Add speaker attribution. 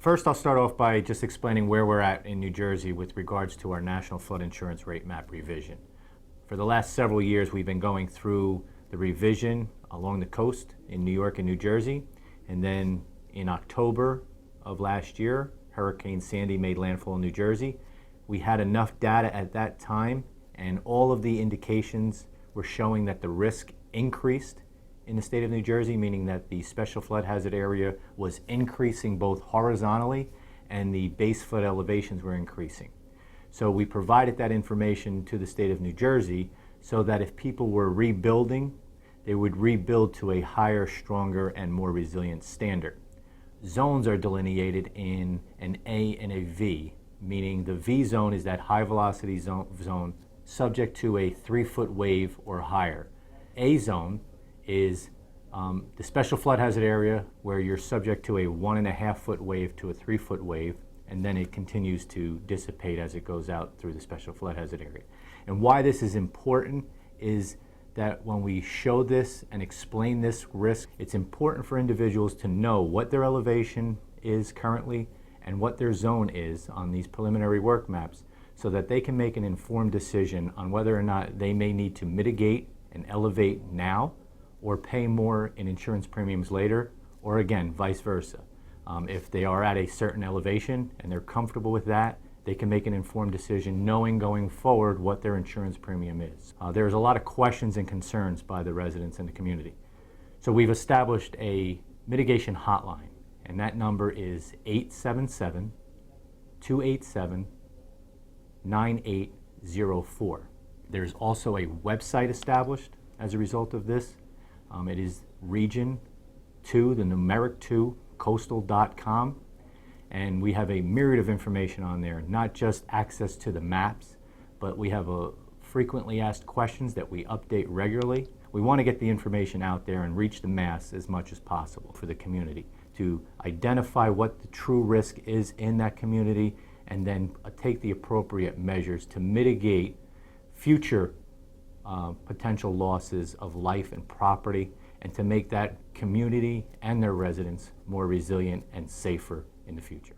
Speaker 1: First, I'll start off by just explaining where we're at in New Jersey with regards to our National Flood Insurance Rate Map revision. For the last several years, we've been going through the revision along the coast in New York and New Jersey, and then in October of last year, Hurricane Sandy made landfall in New Jersey. We had enough data at that time, and all of the indications were showing that the risk increased in the state of New Jersey, meaning that the special flood hazard area was increasing both horizontally and the base flood elevations were increasing. So we provided that information to the state of New Jersey so that if people were rebuilding, they would rebuild to a higher, stronger, and more resilient standard. Zones are delineated in an A and a V, meaning the V zone is that high velocity zone subject to a 3-foot wave or higher. A zone is the special flood hazard area where you're subject to a 1.5-foot wave to a 3-foot wave, and then it continues to dissipate as it goes out through the special flood hazard area. And why this is important is that when we show this and explain this risk, it's important for individuals to know what their elevation is currently and what their zone is on these preliminary work maps so that they can make an informed decision on whether or not they may need to mitigate and elevate now or pay more in insurance premiums later, or again, vice versa. If they are at a certain elevation and they're comfortable with that, they can make an informed decision knowing going forward what their insurance premium is. There's a lot of questions and concerns by the residents in the community. So we've established a mitigation hotline, and that number is 877-287-9804. There's also a website established as a result of this. It is region 2, the numeric 2, coastal.com, and we have a myriad of information on there, not just access to the maps, but we have a frequently asked questions that we update regularly. We want to get the information out there and reach the mass as much as possible for the community to identify what the true risk is in that community and then take the appropriate measures to mitigate future potential losses of life and property, and to make that community and their residents more resilient and safer in the future.